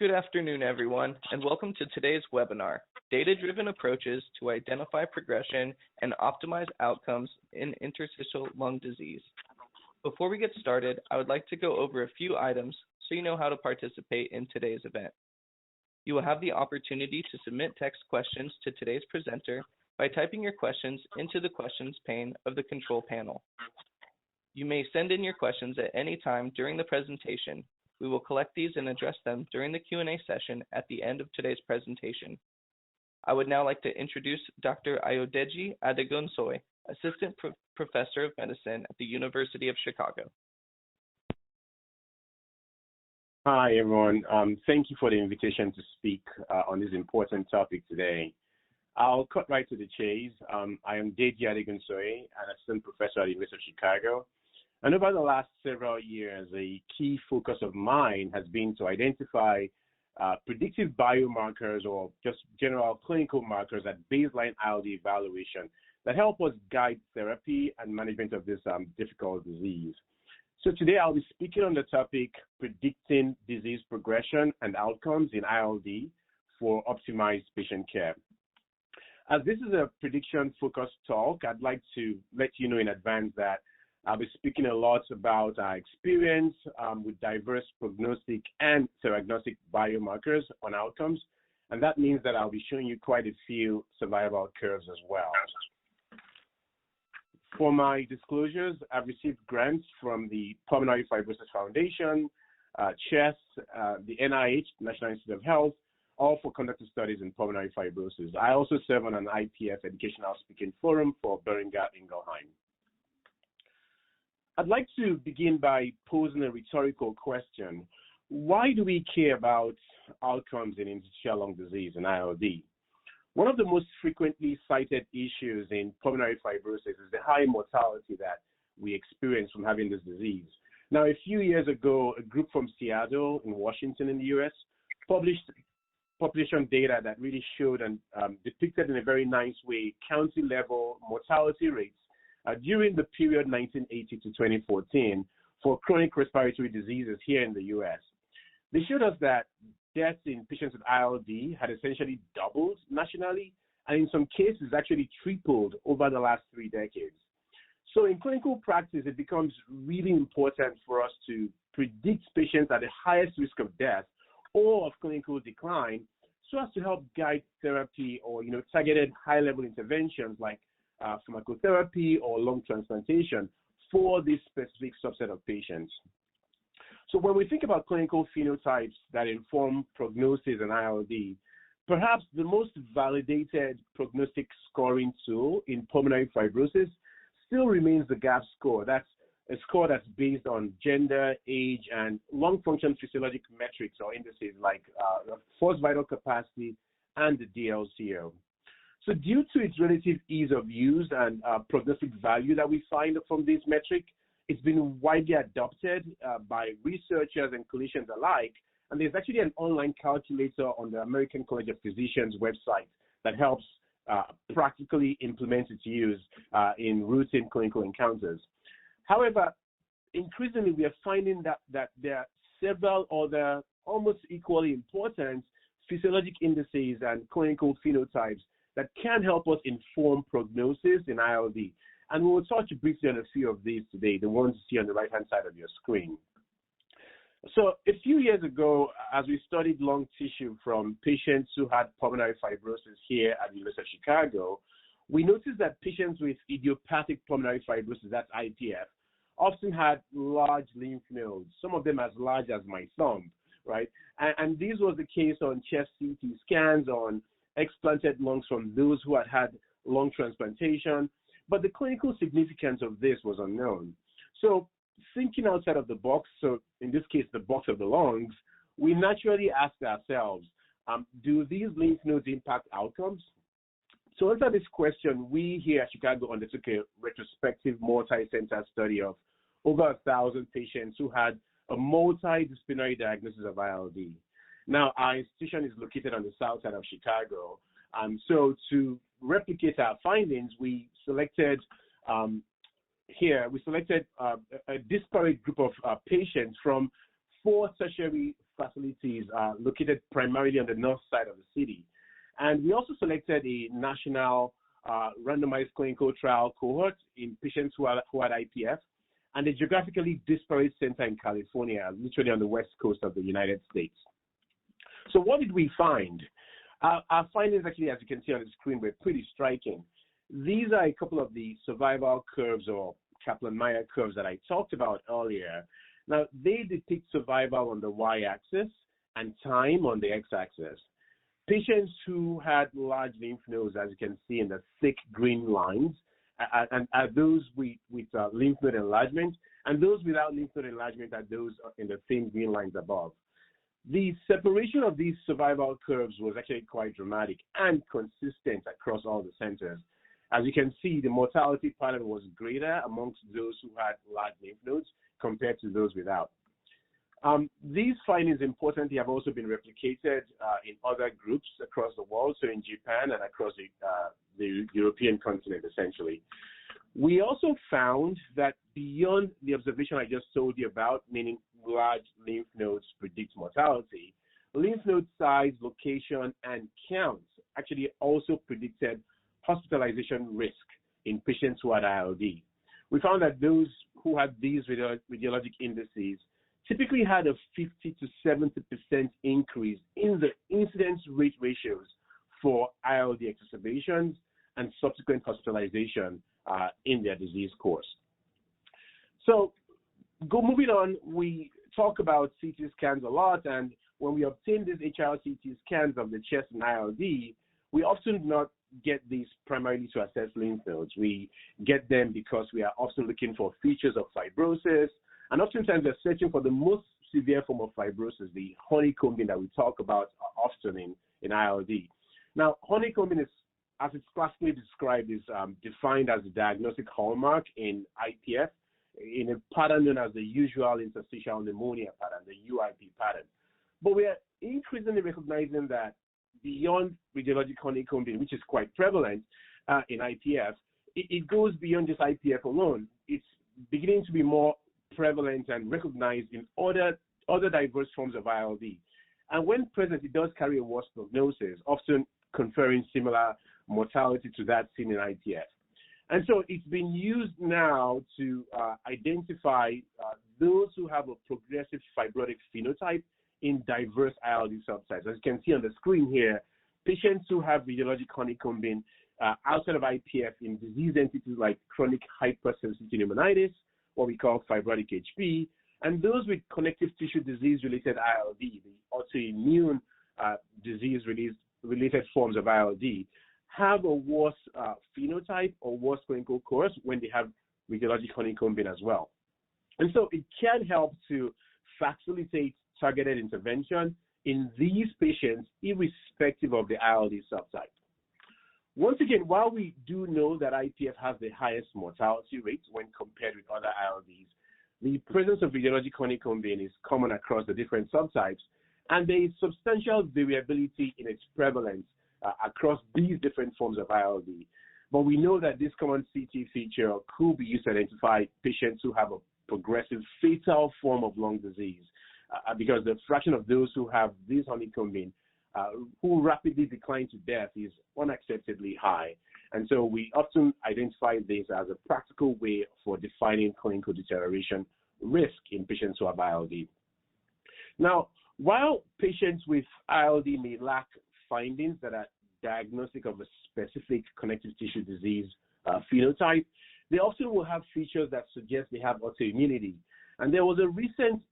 Good afternoon, everyone, and welcome to today's webinar, Data-Driven Approaches to Identify Progression and Optimize Outcomes in Interstitial Lung Disease. Before we get started, I would like to go over a few items so you know how to participate in today's event. You will have the opportunity to submit text questions to today's presenter by typing your questions into the questions pane of the control panel. You may send in your questions at any time during the presentation. We will collect these and address them during the Q&A session at the end of today's presentation. I would now like to introduce Dr. Ayodeji Adegunsoye, Assistant Professor of Medicine at the University of Chicago. Hi, everyone. Thank you for the invitation to speak on this important topic today. I'll cut right to the chase. I am Deji Adegunsoye, an Assistant Professor at the University of Chicago. And over the last several years, a key focus of mine has been to identify predictive biomarkers or just general clinical markers at baseline ILD evaluation that help us guide therapy and management of this difficult disease. So today I'll be speaking on the topic predicting disease progression and outcomes in ILD for optimized patient care. As this is a prediction-focused talk, I'd like to let you know in advance that I'll be speaking a lot about our experience with diverse prognostic and diagnostic biomarkers on outcomes, and that means that I'll be showing you quite a few survival curves as well. For my disclosures, I've received grants from the Pulmonary Fibrosis Foundation, CHEST, the NIH, National Institute of Health, all for conducting studies in pulmonary fibrosis. I also serve on an IPF Educational Speaking Forum for Boehringer Ingelheim. I'd like to begin by posing a rhetorical question. Why do we care about outcomes in interstitial lung disease and ILD? One of the most frequently cited issues in pulmonary fibrosis is the high mortality that we experience from having this disease. Now, a few years ago, a group from Seattle in Washington in the US published population data that really showed and depicted in a very nice way county-level mortality rates during the period 1980 to 2014 for chronic respiratory diseases here in the U.S. They showed us that deaths in patients with ILD had essentially doubled nationally, and in some cases actually tripled over the last 3 decades. So in clinical practice, it becomes really important for us to predict patients at the highest risk of death or of clinical decline so as to help guide therapy or targeted high-level interventions like pharmacotherapy or lung transplantation for this specific subset of patients. So when we think about clinical phenotypes that inform prognosis in ILD, perhaps the most validated prognostic scoring tool in pulmonary fibrosis still remains the GAP score. That's a score that's based on gender, age, and lung function physiologic metrics or indices like forced vital capacity and the DLCO. So due to its relative ease of use and prognostic value that we find from this metric, it's been widely adopted by researchers and clinicians alike. And there's actually an online calculator on the American College of Physicians website that helps practically implement its use in routine clinical encounters. However, increasingly we are finding that there are several other almost equally important physiologic indices and clinical phenotypes that can help us inform prognosis in ILD. And we will touch briefly on a few of these today, the ones you see on the right-hand side of your screen. So a few years ago, as we studied lung tissue from patients who had pulmonary fibrosis here at the University of Chicago, we noticed that patients with idiopathic pulmonary fibrosis, that's IPF, often had large lymph nodes, some of them as large as my thumb, right? And this was the case on chest CT scans, on explanted lungs from those who had lung transplantation, but the clinical significance of this was unknown. So thinking outside of the box, so in this case, the box of the lungs, we naturally asked ourselves, do these lymph nodes impact outcomes? So to answer this question, we here at Chicago undertook a retrospective multi-center study of over 1,000 patients who had a multidisciplinary diagnosis of ILD. Now, our institution is located on the south side of Chicago. So to replicate our findings, we selected a disparate group of patients from 4 tertiary facilities are located primarily on the north side of the city. And we also selected a national randomized clinical trial cohort in patients who had IPF, and a geographically disparate center in California, literally on the west coast of the United States. So what did we find? Our findings actually, as you can see on the screen, were pretty striking. These are a couple of the survival curves or Kaplan-Meier curves that I talked about earlier. Now, they depict survival on the y-axis and time on the x-axis. Patients who had large lymph nodes, as you can see in the thick green lines, and are those with lymph node enlargement, and those without lymph node enlargement are those in the thin green lines above. The separation of these survival curves was actually quite dramatic and consistent across all the centers. As you can see, the mortality pattern was greater amongst those who had large lymph nodes compared to those without. These findings, importantly, have also been replicated in other groups across the world, so in Japan and across the European continent, essentially. We also found that beyond the observation I just told you about, meaning large lymph nodes predict mortality, lymph node size, location, and count actually also predicted hospitalization risk in patients who had ILD. We found that those who had these radiologic indices typically had a 50 to 70% increase in the incidence rate ratios for ILD exacerbations and subsequent hospitalization in their disease course. So, moving on, we talk about CT scans a lot, and when we obtain these HRCT scans of the chest and ILD, we often do not get these primarily to assess lymph nodes. We get them because we are often looking for features of fibrosis, and oftentimes we're searching for the most severe form of fibrosis, the honeycombing that we talk about often in ILD. Now, honeycombing is, as it's classically described, is defined as a diagnostic hallmark in IPF in a pattern known as the usual interstitial pneumonia pattern, the UIP pattern. But we are increasingly recognizing that beyond radiologic honeycombing, which is quite prevalent in IPF, it goes beyond just IPF alone. It's beginning to be more prevalent and recognized in other diverse forms of ILD. And when present, it does carry a worse prognosis, often conferring similar mortality to that seen in IPF. And so it's been used now to identify those who have a progressive fibrotic phenotype in diverse ILD subtypes. As you can see on the screen here, patients who have radiologic honeycombing outside of IPF in disease entities like chronic hypersensitivity pneumonitis, what we call fibrotic HP, and those with connective tissue disease-related ILD, the autoimmune disease-related forms of ILD, have a worse phenotype or worse clinical course when they have radiologic honeycombing as well. And so it can help to facilitate targeted intervention in these patients, irrespective of the ILD subtype. Once again, while we do know that IPF has the highest mortality rates when compared with other ILDs, the presence of radiologic honeycombing is common across the different subtypes, and there is substantial variability in its prevalence across these different forms of ILD. But we know that this common CT feature could be used to identify patients who have a progressive fatal form of lung disease, because the fraction of those who have this honeycombing who rapidly decline to death is unacceptably high. And so we often identify this as a practical way for defining clinical deterioration risk in patients who have ILD. Now, while patients with ILD may lack findings that are diagnostic of a specific connective tissue disease phenotype, they often will have features that suggest they have autoimmunity. And there was a recent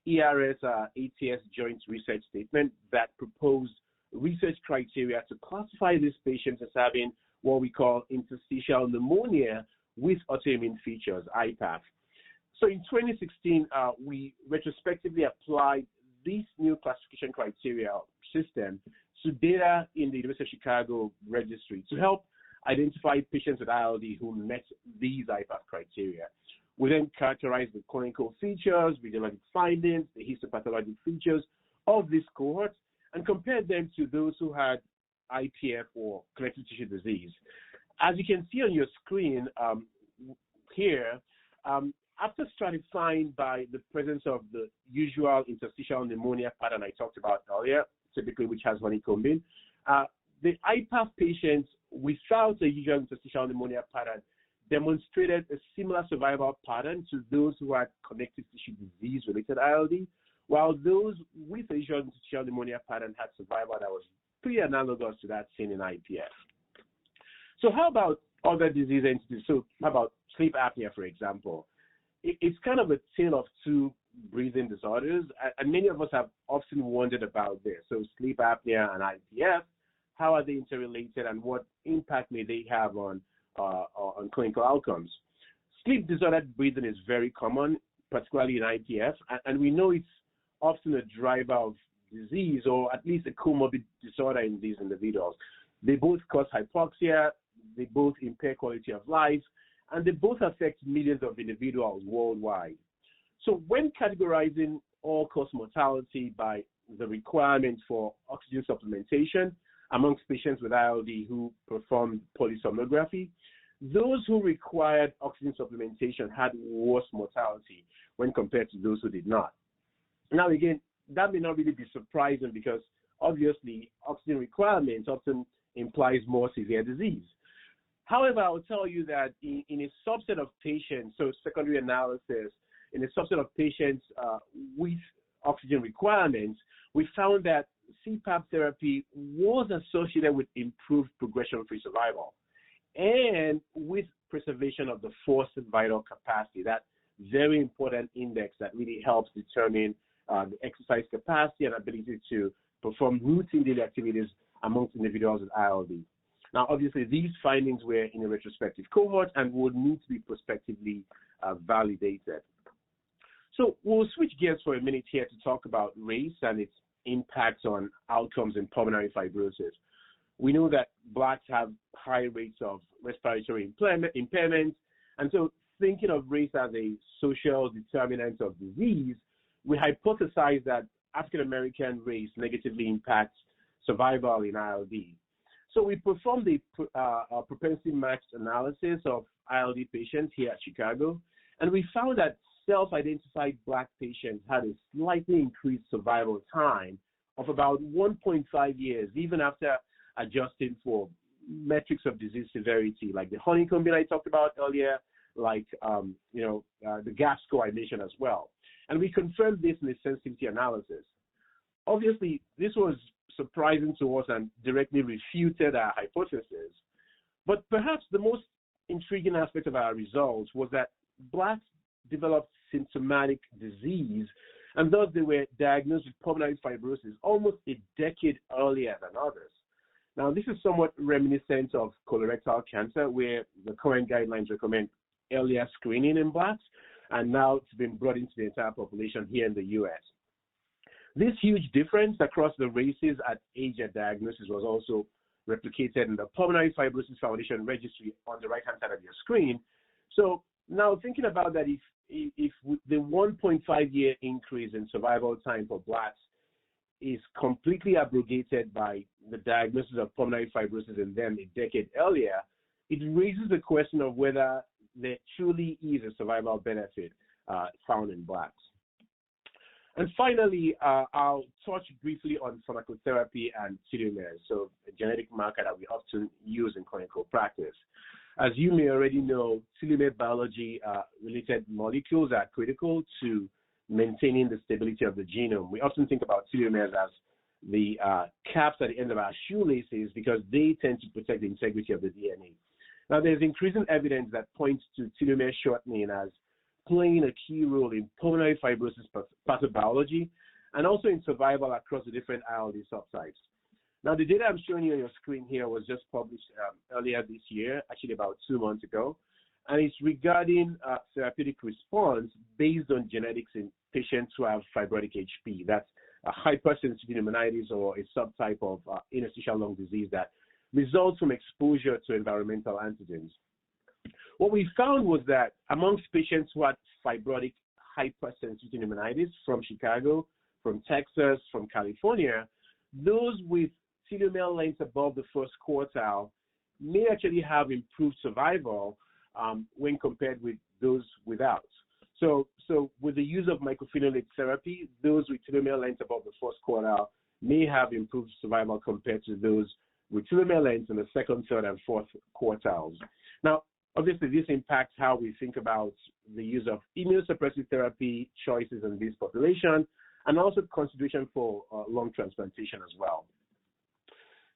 ERS-ATS joint research statement that proposed research criteria to classify these patients as having what we call interstitial pneumonia with autoimmune features, IPAF. So in 2016, we retrospectively applied this new classification criteria system to data in the University of Chicago Registry to help identify patients with ILD who met these IPAF criteria. We then characterize the clinical features, radiologic findings, the histopathologic features of this cohort, and compare them to those who had IPF or connective tissue disease. As you can see on your screen here, after stratifying by the presence of the usual interstitial pneumonia pattern I talked about earlier, typically which has honeycombing, the IPAF patients without the usual interstitial pneumonia pattern demonstrated a similar survival pattern to those who had connective tissue disease-related ILD, while those with the usual interstitial pneumonia pattern had survival that was pretty analogous to that seen in IPF. So how about other disease entities? So how about sleep apnea, for example? It's kind of a tale of two breathing disorders, and many of us have often wondered about this. So sleep apnea and IPF, how are they interrelated, and what impact may they have on clinical outcomes? Sleep disordered breathing is very common, particularly in IPF, and we know it's often a driver of disease, or at least a comorbid disorder in these individuals. They both cause hypoxia, they both impair quality of life, and they both affect millions of individuals worldwide. So when categorizing all-cause mortality by the requirement for oxygen supplementation amongst patients with ILD who performed polysomnography, those who required oxygen supplementation had worse mortality when compared to those who did not. Now, again, that may not really be surprising because obviously oxygen requirements often implies more severe disease. However, I will tell you that in a subset of patients, so secondary analysis, in a subset of patients with oxygen requirements, we found that CPAP therapy was associated with improved progression-free survival and with preservation of the forced vital capacity, that very important index that really helps determine the exercise capacity and ability to perform routine daily activities amongst individuals with ILD. Now, obviously, these findings were in a retrospective cohort and would need to be prospectively validated. So we'll switch gears for a minute here to talk about race and its impacts on outcomes in pulmonary fibrosis. We know that Blacks have high rates of respiratory impairment, and so thinking of race as a social determinant of disease, we hypothesize that African American race negatively impacts survival in ILD. So we performed a propensity-matched analysis of ILD patients here at Chicago, and we found that self-identified Black patients had a slightly increased survival time of about 1.5 years, even after adjusting for metrics of disease severity, like the honeycombing I talked about earlier, like the GAP score I mentioned as well. And we confirmed this in the sensitivity analysis. Obviously, this was surprising to us and directly refuted our hypothesis. But perhaps the most intriguing aspect of our results was that Blacks developed symptomatic disease, and thus they were diagnosed with pulmonary fibrosis almost a decade earlier than others. Now, this is somewhat reminiscent of colorectal cancer, where the current guidelines recommend earlier screening in Blacks, and now it's been brought into the entire population here in the U.S. This huge difference across the races at age at diagnosis was also replicated in the Pulmonary Fibrosis Foundation Registry on the right-hand side of your screen. So now thinking about that, if the 1.5-year increase in survival time for Blacks is completely abrogated by the diagnosis of pulmonary fibrosis in them a decade earlier, it raises the question of whether there truly is a survival benefit found in Blacks. And finally, I'll touch briefly on Sonical Therapy and telomeres, so a genetic marker that we often use in clinical practice. As you may already know, telomere biology-related molecules are critical to maintaining the stability of the genome. We often think about telomeres as the caps at the end of our shoelaces because they tend to protect the integrity of the DNA. Now, there's increasing evidence that points to telomere shortening as playing a key role in pulmonary fibrosis pathobiology and also in survival across the different ILD subtypes. Now, the data I'm showing you on your screen here was just published earlier this year, actually about 2 months ago, and it's regarding therapeutic response based on genetics in patients who have fibrotic HP. That's a hypersensitivity pneumonitis or a subtype of interstitial lung disease that results from exposure to environmental antigens. What we found was that amongst patients who had fibrotic hypersensitivity pneumonitis from Chicago, from Texas, from California, those with telomere lengths above the first quartile may actually have improved survival when compared with those without. So with the use of microfilament therapy, those with telomere length above the first quartile may have improved survival compared to those with telomere length in the second, third, and fourth quartiles. Now, obviously, this impacts how we think about the use of immunosuppressive therapy choices in this population, and also consideration for lung transplantation as well.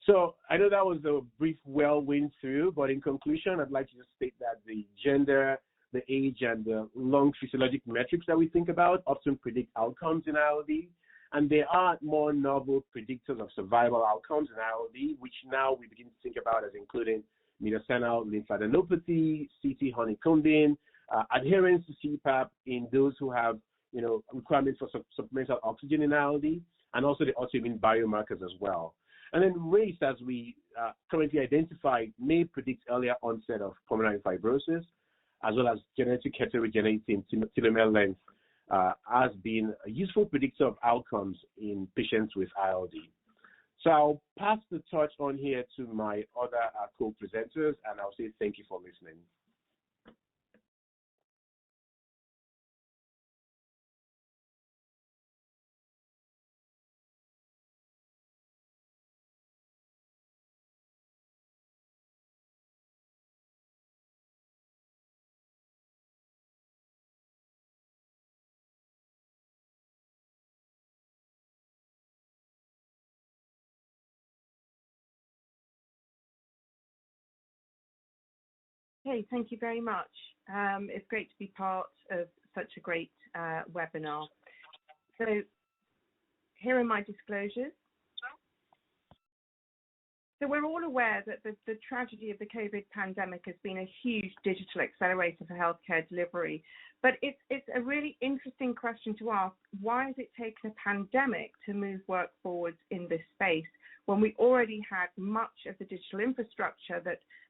So I know that was a brief whirlwind through, but in conclusion, I'd like to just state that the gender, the age, and the lung physiologic metrics that we think about often predict outcomes in ILD, and there are more novel predictors of survival outcomes in ILD, which now we begin to think about as including mediastinal lymphadenopathy, CT honeycombing, adherence to CPAP in those who have, requirements for supplemental oxygen in ILD, and also the autoimmune biomarkers as well. And then race, as we currently identified, may predict earlier onset of pulmonary fibrosis, as well as genetic heterogeneity in telomere length as being a useful predictor of outcomes in patients with ILD. So I'll pass the torch on here to my other co-presenters, and I'll say thank you for listening. Okay, thank you very much. It's great to be part of such a great webinar. So here are my disclosures. So we're all aware that the tragedy of the COVID pandemic has been a huge digital accelerator for healthcare delivery. But it's a really interesting question to ask, why has it taken a pandemic to move work forwards in this space when we already had much of the digital infrastructure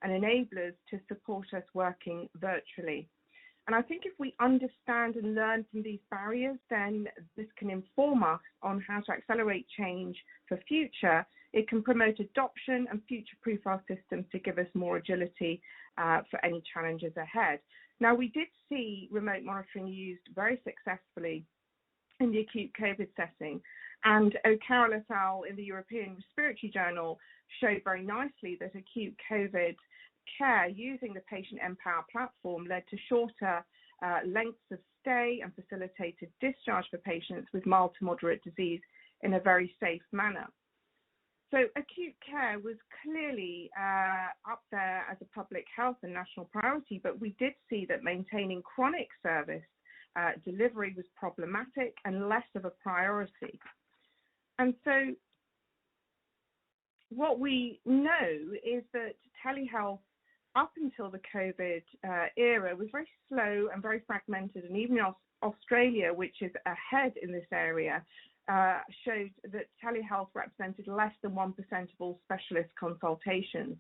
and enablers to support us working virtually? And I think if we understand and learn from these barriers, then this can inform us on how to accelerate change for future. It can promote adoption and future-proof our systems to give us more agility for any challenges ahead. Now, we did see remote monitoring used very successfully in the acute COVID setting, and O'Carroll et al. In the European Respiratory Journal showed very nicely that acute COVID care using the patientMpower platform led to shorter lengths of stay and facilitated discharge for patients with mild to moderate disease in a very safe manner. So acute care was clearly up there as a public health and national priority, but we did see that maintaining chronic service delivery was problematic and less of a priority. And so what we know is that telehealth up until the COVID era was very slow and very fragmented, and even Australia, which is ahead in this area, showed that telehealth represented less than 1% of all specialist consultations.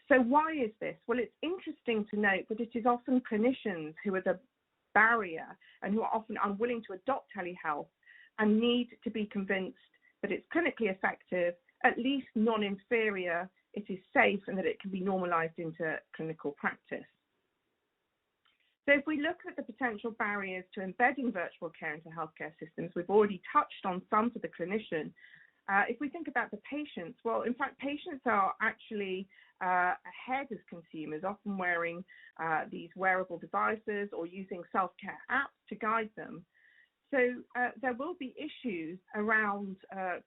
So why is this? Well, it's interesting to note that it is often clinicians who are the barrier and who are often unwilling to adopt telehealth and need to be convinced that it's clinically effective, at least non-inferior, it is safe, and that it can be normalized into clinical practice. So if we look at the potential barriers to embedding virtual care into healthcare systems, we've already touched on some for the clinician. If we think about the patients, well, in fact, patients are actually ahead as consumers, often wearing these wearable devices or using self-care apps to guide them. So there will be issues around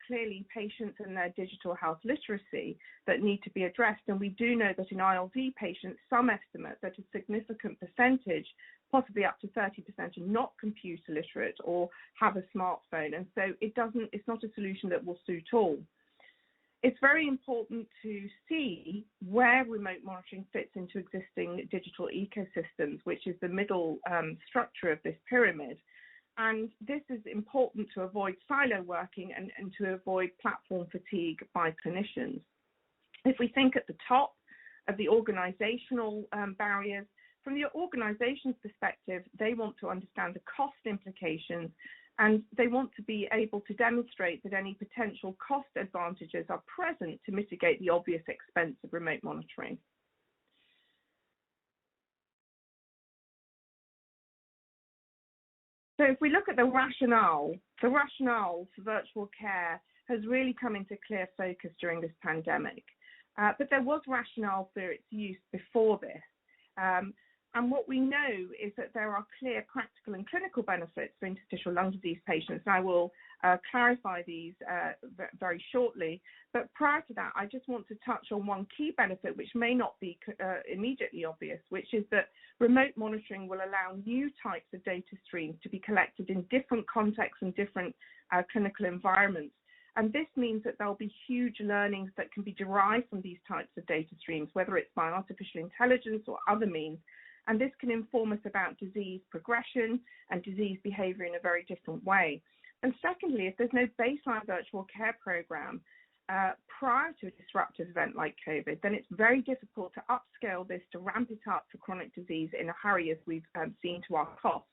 clearly patients and their digital health literacy that need to be addressed. And we do know that in ILD patients, some estimate that a significant percentage, possibly up to 30%, are not computer literate or have a smartphone. And so it's not a solution that will suit all. It's very important to see where remote monitoring fits into existing digital ecosystems, which is the middle structure of this pyramid. And this is important to avoid silo working and to avoid platform fatigue by clinicians. If we think at the top of the organizational barriers, from the organization's perspective, they want to understand the cost implications, and they want to be able to demonstrate that any potential cost advantages are present to mitigate the obvious expense of remote monitoring. So if we look at the rationale for virtual care has really come into clear focus during this pandemic. But there was rationale for its use before this. And what we know is that there are clear practical and clinical benefits for interstitial lung disease patients. I will clarify these very shortly. But prior to that, I just want to touch on one key benefit, which may not be immediately obvious, which is that remote monitoring will allow new types of data streams to be collected in different contexts and different clinical environments. And this means that there'll be huge learnings that can be derived from these types of data streams, whether it's by artificial intelligence or other means. And this can inform us about disease progression and disease behavior in a very different way. And secondly, if there's no baseline virtual care program prior to a disruptive event like COVID, then it's very difficult to upscale this, to ramp it up for chronic disease in a hurry, as we've seen to our cost.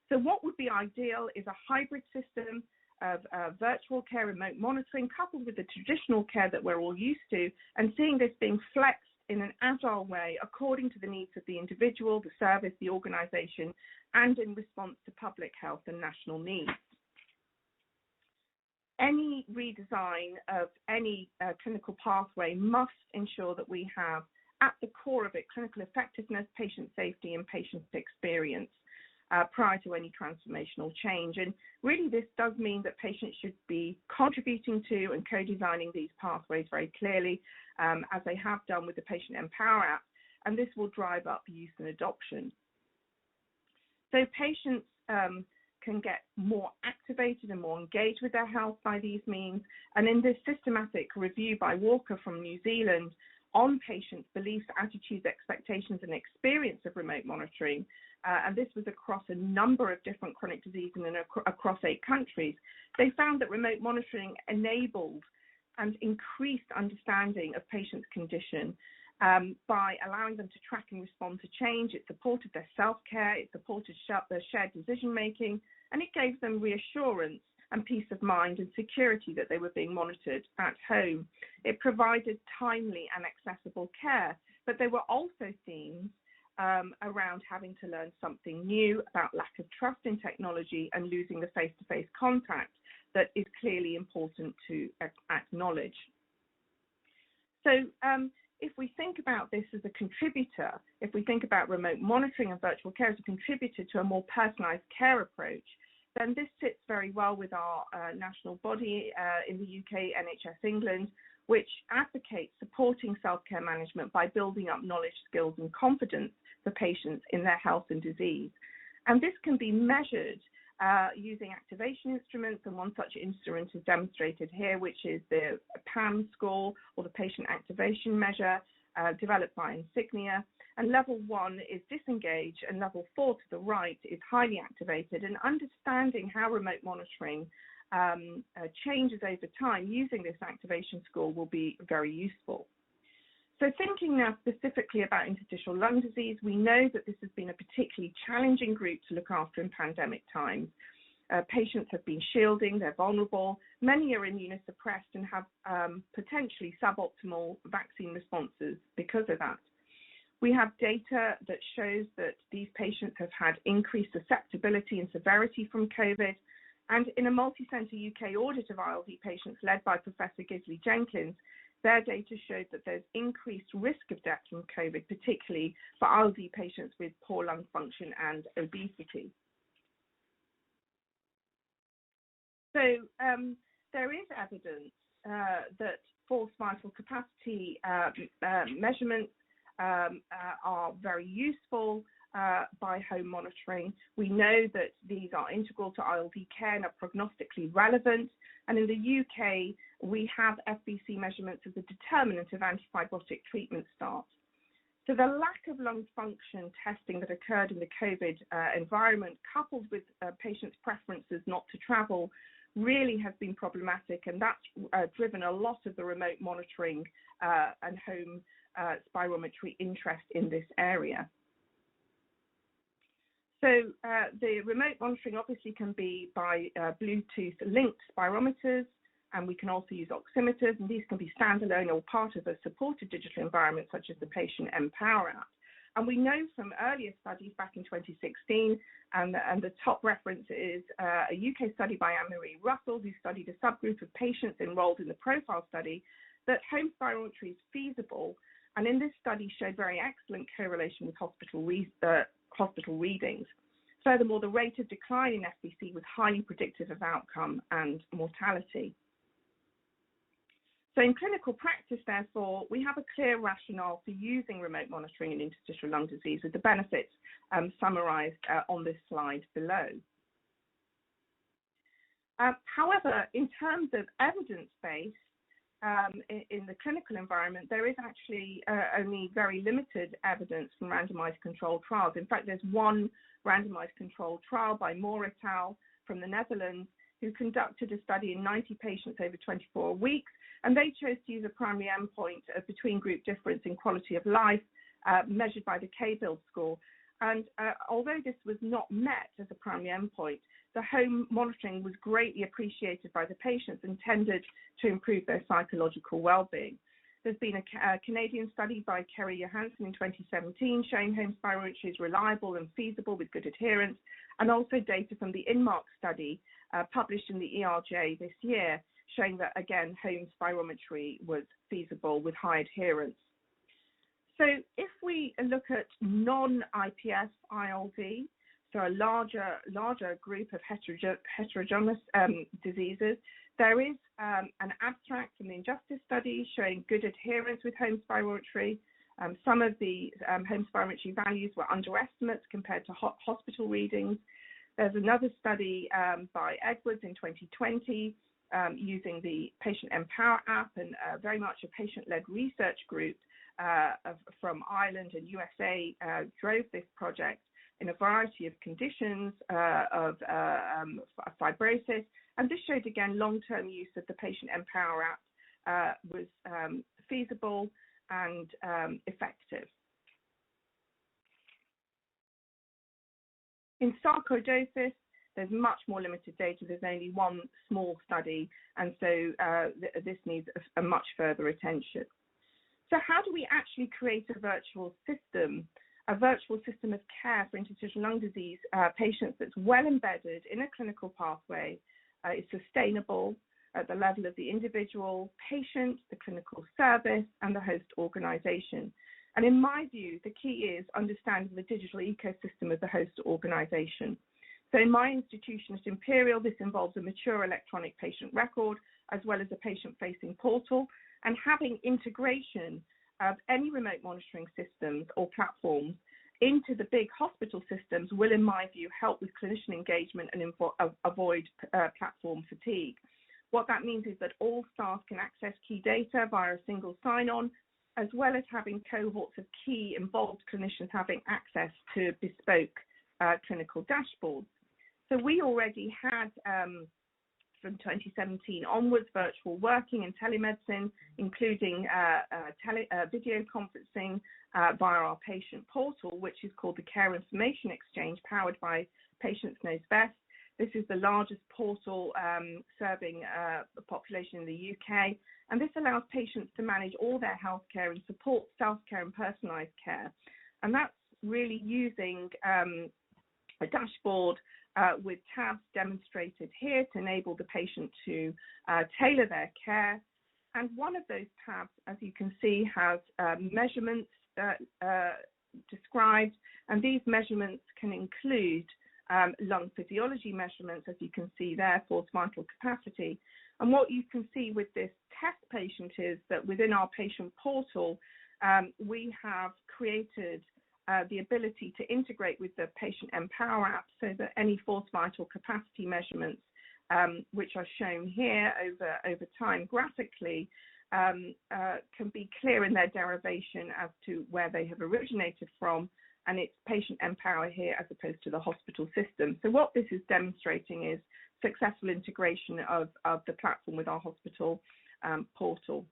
So what would be ideal is a hybrid system of virtual care, remote monitoring, coupled with the traditional care that we're all used to, and seeing this being flexed in an agile way according to the needs of the individual, the service, the organization, and in response to public health and national needs. Any redesign of any clinical pathway must ensure that we have at the core of it clinical effectiveness, patient safety, and patient experience prior to any transformational change. And really this does mean that patients should be contributing to and co-designing these pathways very clearly, as they have done with the patientMpower app, and this will drive up use and adoption. So patients can get more activated and more engaged with their health by these means. And in this systematic review by Walker from New Zealand on patients' beliefs, attitudes, expectations, and experience of remote monitoring, and this was across a number of different chronic diseases and across 8 countries, they found that remote monitoring enabled and increased understanding of patients' condition by allowing them to track and respond to change. It supported their self-care, it supported their shared decision-making, and it gave them reassurance and peace of mind and security that they were being monitored at home. It provided timely and accessible care, but there were also themes around having to learn something new, about lack of trust in technology and losing the face-to-face contact that is clearly important to acknowledge. So if we think about this as a contributor, if we think about remote monitoring and virtual care as a contributor to a more personalised care approach, then this sits very well with our national body in the UK, NHS England, which advocates supporting self-care management by building up knowledge, skills and confidence for patients in their health and disease. And this can be measured using activation instruments, and one such instrument is demonstrated here, which is the PAM score, or the patient activation measure, developed by Insignia. And level 1 is disengaged, and level 4 to the right is highly activated. And understanding how remote monitoring changes over time using this activation score will be very useful. So thinking now specifically about interstitial lung disease, we know that this has been a particularly challenging group to look after in pandemic times. Patients have been shielding, they're vulnerable, many are immunosuppressed and have potentially suboptimal vaccine responses because of that. We have data that shows that these patients have had increased susceptibility and severity from COVID. And in a multi-centre UK audit of ILD patients led by Professor Gisley Jenkins, their data showed that there's increased risk of death from COVID, particularly for ILD patients with poor lung function and obesity. So there is evidence that forced vital capacity measurements are very useful by home monitoring. We know that these are integral to ILD care and are prognostically relevant. And in the UK, we have FVC measurements as a determinant of antifibrotic treatment start. So the lack of lung function testing that occurred in the COVID environment, coupled with patients' preferences not to travel, really has been problematic, and that's driven a lot of the remote monitoring and home spirometry interest in this area. So the remote monitoring obviously can be by Bluetooth linked spirometers, and we can also use oximeters, and these can be standalone or part of a supported digital environment such as the patientMpower app. And we know from earlier studies back in 2016, and the top reference is a UK study by Anne-Marie Russell, who studied a subgroup of patients enrolled in the profile study, that home spirometry is feasible, and in this study showed very excellent correlation with hospital readings. Furthermore, the rate of decline in FVC was highly predictive of outcome and mortality. So in clinical practice, therefore, we have a clear rationale for using remote monitoring in interstitial lung disease, with the benefits summarised on this slide below. However, in terms of evidence base, in the clinical environment, there is actually only very limited evidence from randomized controlled trials. In fact, there's one randomized controlled trial by Moore et al. From the Netherlands, who conducted a study in 90 patients over 24 weeks, and they chose to use a primary endpoint of between-group difference in quality of life measured by the K-BILD score. And although this was not met as a primary endpoint, the home monitoring was greatly appreciated by the patients and tended to improve their psychological well-being. There's been a Canadian study by Kerry Johansson in 2017 showing home spirometry is reliable and feasible with good adherence, and also data from the INMARK study published in the ERJ this year showing that, again, home spirometry was feasible with high adherence. So if we look at non-IPS ILD, so a larger group of heterogeneous diseases, there is an abstract from the Injustice study showing good adherence with home spirometry. Some of the home spirometry values were underestimates compared to hospital readings. There's another study by Edwards in 2020 using the patientMpower app, and very much a patient-led research group from Ireland and USA drove this project in a variety of conditions of fibrosis. And this showed, again, long-term use of the patientMpower app was feasible and effective. In sarcoidosis, there's much more limited data. There's only one small study, and so this needs a much further attention. So how do we actually create a virtual system of care for interstitial lung disease patients that's well embedded in a clinical pathway, is sustainable at the level of the individual patient, the clinical service, and the host organization? And in my view, the key is understanding the digital ecosystem of the host organization. So in my institution at Imperial, this involves a mature electronic patient record, as well as a patient-facing portal, and having integration of any remote monitoring systems or platforms into the big hospital systems will, in my view, help with clinician engagement and avoid platform fatigue. What that means is that all staff can access key data via a single sign-on, as well as having cohorts of key involved clinicians having access to bespoke clinical dashboards. So we already had, from 2017 onwards, virtual working and telemedicine, including video conferencing via our patient portal, which is called the Care Information Exchange, powered by Patients Knows Best. This is the largest portal serving the population in the UK, and this allows patients to manage all their healthcare and support self-care and personalised care. And that's really using a dashboard with tabs demonstrated here to enable the patient to tailor their care. And one of those tabs, as you can see, has measurements described, and these measurements can include lung physiology measurements, as you can see there, forced vital capacity. And what you can see with this test patient is that within our patient portal, we have created the ability to integrate with the patientMpower app, so that any forced vital capacity measurements, which are shown here over time graphically, can be clear in their derivation as to where they have originated from, and it's patientMpower here as opposed to the hospital system. So what this is demonstrating is successful integration of the platform with our hospital portal.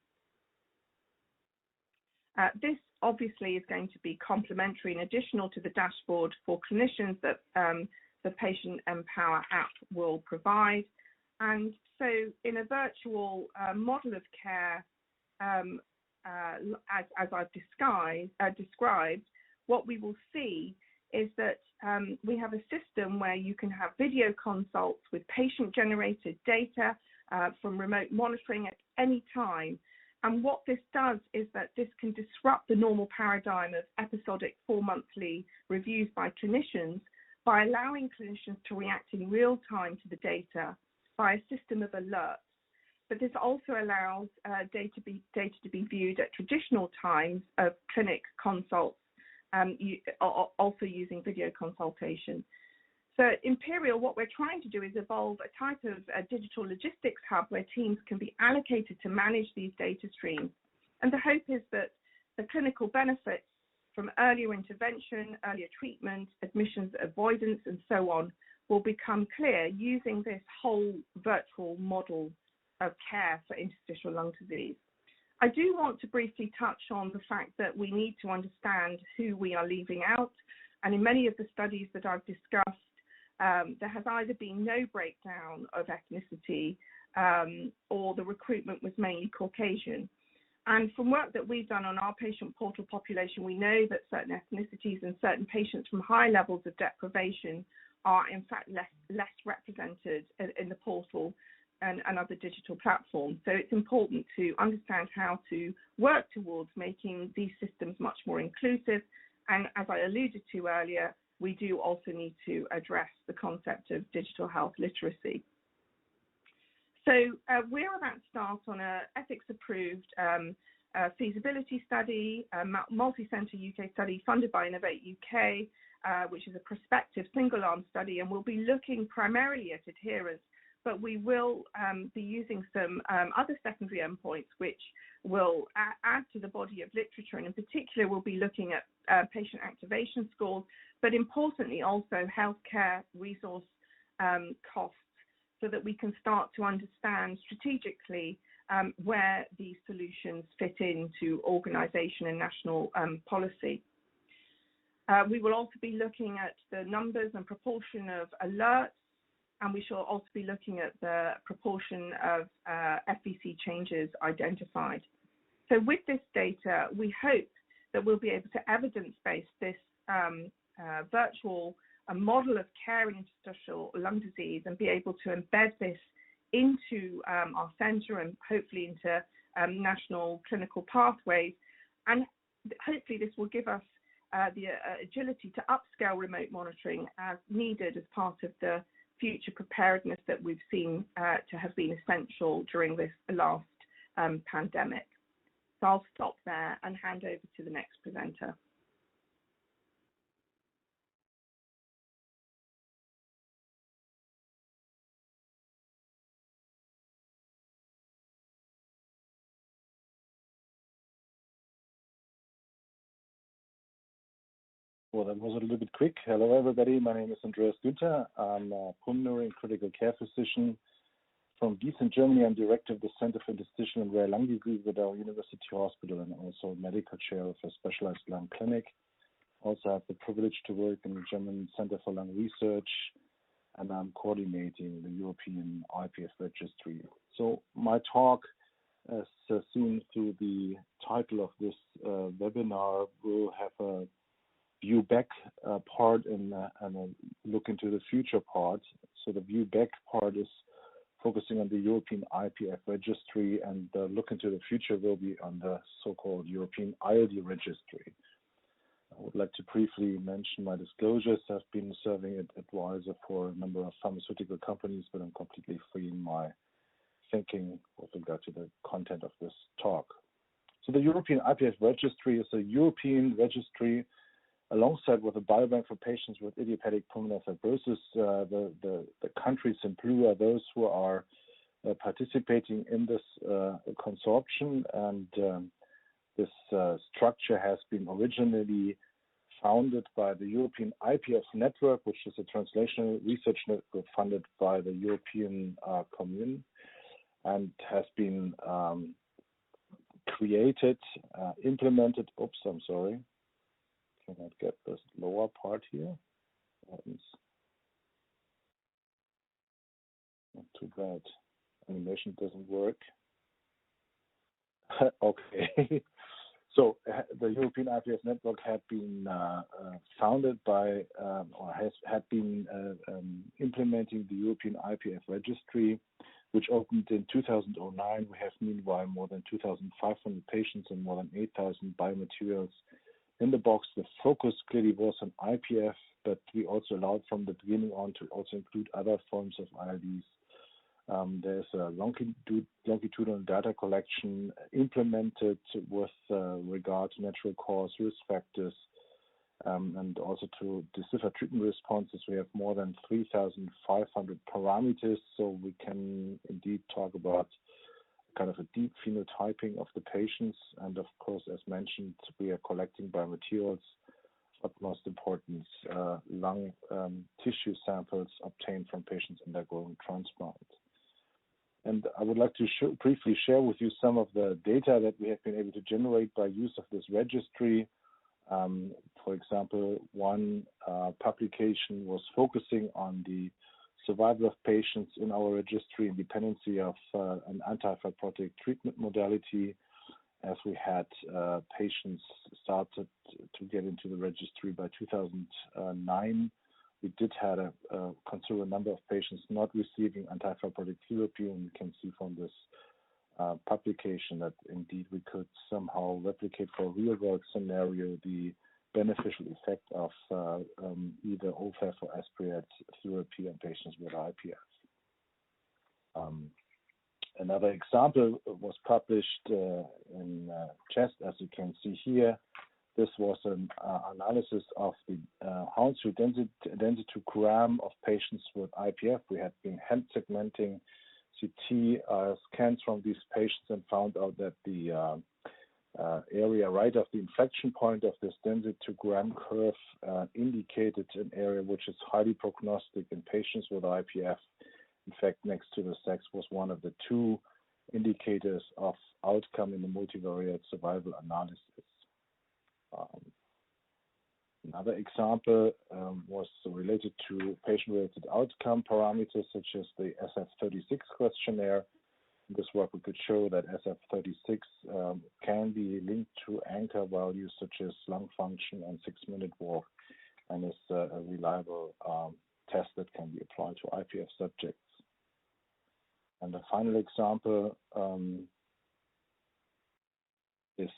This obviously is going to be complementary and additional to the dashboard for clinicians that the patientMpower app will provide. And so in a virtual model of care, as I've described, what we will see is that we have a system where you can have video consults with patient-generated data from remote monitoring at any time. And what this does is that this can disrupt the normal paradigm of episodic 4-monthly reviews by clinicians by allowing clinicians to react in real time to the data by a system of alerts. But this also allows data to be viewed at traditional times of clinic consults, also using video consultation. So at Imperial, what we're trying to do is evolve a type of digital logistics hub where teams can be allocated to manage these data streams. And the hope is that the clinical benefits from earlier intervention, earlier treatment, admissions avoidance, and so on will become clear using this whole virtual model of care for interstitial lung disease. I do want to briefly touch on the fact that we need to understand who we are leaving out. And in many of the studies that I've discussed, there has either been no breakdown of ethnicity or the recruitment was mainly Caucasian. And from work that we've done on our patient portal population, we know that certain ethnicities and certain patients from high levels of deprivation are in fact less represented in the portal and other digital platforms. So it's important to understand how to work towards making these systems much more inclusive. And as I alluded to earlier, we do also need to address the concept of digital health literacy. So we're about to start on an ethics-approved feasibility study, a multi-centre UK study funded by Innovate UK, which is a prospective single-arm study, and we'll be looking primarily at adherence, but we will be using some other secondary endpoints which will add to the body of literature, and in particular we'll be looking at patient activation scores, but importantly also healthcare resource costs, so that we can start to understand strategically where these solutions fit into organisation and national policy. We will also be looking at the numbers and proportion of alerts, and we shall also be looking at the proportion of FVC changes identified. So with this data, we hope that we'll be able to evidence-base this virtual model of care in interstitial lung disease and be able to embed this into our centre and hopefully into national clinical pathways. And hopefully this will give us the agility to upscale remote monitoring as needed as part of the future preparedness that we've seen to have been essential during this last pandemic. So I'll stop there and hand over to the next presenter. Well, that was a little bit quick. Hello, everybody. My name is Andreas Günther. I'm a pulmonary and critical care physician from Gießen, Germany. I'm director of the Center for Interstitial and Rare Lung Disease at our university hospital and also medical chair of a specialized lung clinic. Also have the privilege to work in the German Center for Lung Research, and I'm coordinating the European IPF registry. So my talk, as seen through the title of this webinar, will have a view back part and a look into the future part. So the view back part is focusing on the European IPF registry, and the look into the future will be on the so-called European ILD registry. I would like to briefly mention my disclosures. I've been serving as advisor for a number of pharmaceutical companies, but I'm completely free in my thinking with regard to the content of this talk. So the European IPF registry is a European registry alongside with a biobank for patients with idiopathic pulmonary fibrosis. The countries in blue are those who are participating in this consortium, and this structure has been originally founded by the European IPF Network, which is a translational research network funded by the European Commune, and has been created, implemented. Oops, I'm sorry. Cannot get this lower part here. Not too bad. Animation doesn't work. Okay. So the European IPF network had been founded by, had been implementing the European IPF Registry, which opened in 2009. We have meanwhile more than 2,500 patients and more than 8,000 biomaterials in the box. The focus clearly was on IPF, but we also allowed from the beginning on to also include other forms of ILDs. There's a longitudinal data collection implemented with regard to natural cause, risk factors, and also to decipher treatment responses. We have more than 3,500 parameters, so we can indeed talk about kind of a deep phenotyping of the patients. And of course, as mentioned, we are collecting biomaterials of utmost importance, lung tissue samples obtained from patients undergoing transplant. And I would like to briefly share with you some of the data that we have been able to generate by use of this registry. For example, one publication was focusing on the survival of patients in our registry in dependency of an antifibrotic treatment modality. As we had patients started to get into the registry by 2009, we did have a considerable number of patients not receiving antifibrotic therapy, and you can see from this publication that indeed we could somehow replicate for a real-world scenario the beneficial effect of either OFAF or aspirate therapy in patients with IPF. Another example was published in CHEST, as you can see here. This was an analysis of the Hounsfield densitogram of patients with IPF. We had been hand segmenting CT scans from these patients and found out that the area right of the inflection point of this densitogram curve indicated an area which is highly prognostic in patients with IPF. In fact, next to the sex was one of the two indicators of outcome in the multivariate survival analysis. Another example was related to patient-related outcome parameters such as the SF-36 questionnaire. In this work, we could show that SF-36 can be linked to anchor values such as lung function and 6-minute walk, and is a reliable test that can be applied to IPF subjects. And the final example is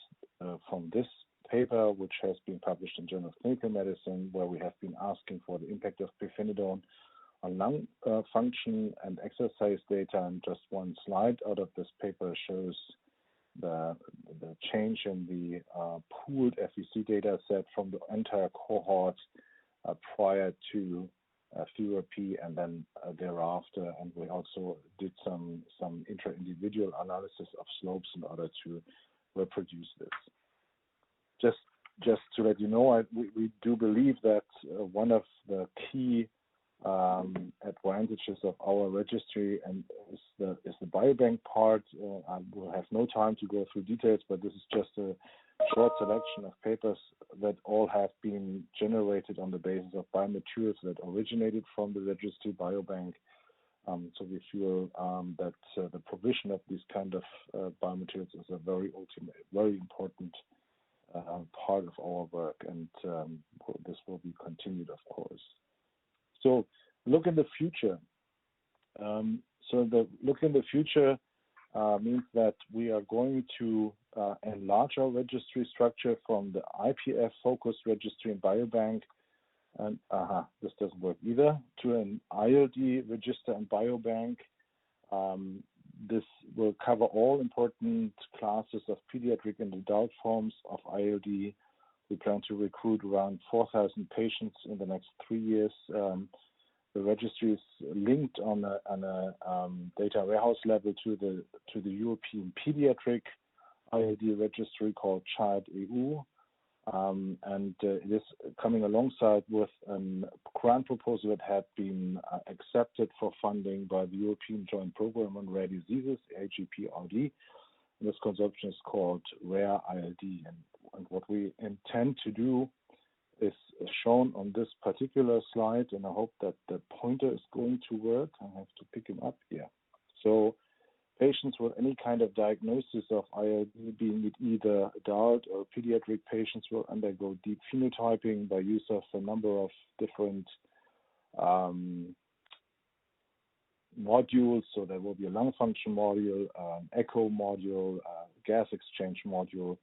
from this paper, which has been published in Journal of Clinical Medicine, where we have been asking for the impact of pirfenidone on lung function and exercise data. And just one slide out of this paper shows the change in the pooled FVC data set from the entire cohort prior to therapy and then thereafter. And we also did some intra-individual analysis of slopes in order to reproduce this. Just to let you know, we do believe that one of the key advantages of our registry and is the biobank part. I will have no time to go through details, but this is just a short selection of papers that all have been generated on the basis of biomaterials that originated from the registry biobank. So we feel that the provision of these kind of biomaterials is a very important part of our work, and this will be continued, of course. So look in the future. Look in the future means that we are going to enlarge our registry structure from the IPF-focused registry and biobank, and this doesn't work either, to an ILD register and biobank. This will cover all important classes of pediatric and adult forms of ILD. We plan to recruit around 4,000 patients in the next 3 years. The registry is linked on a data warehouse level to the European Pediatric ILD registry called Child-EU. And it is coming alongside with a grant proposal that had been accepted for funding by the European Joint Programme on Rare Diseases, HGPRD. And this consortium is called Rare ILD. And what we intend to do is shown on this particular slide, and I hope that the pointer is going to work. I have to pick him up here. So Patients with any kind of diagnosis of ILD, being it either adult or pediatric patients, will undergo deep phenotyping by use of a number of different modules. So there will be a lung function module, echo module, gas exchange module,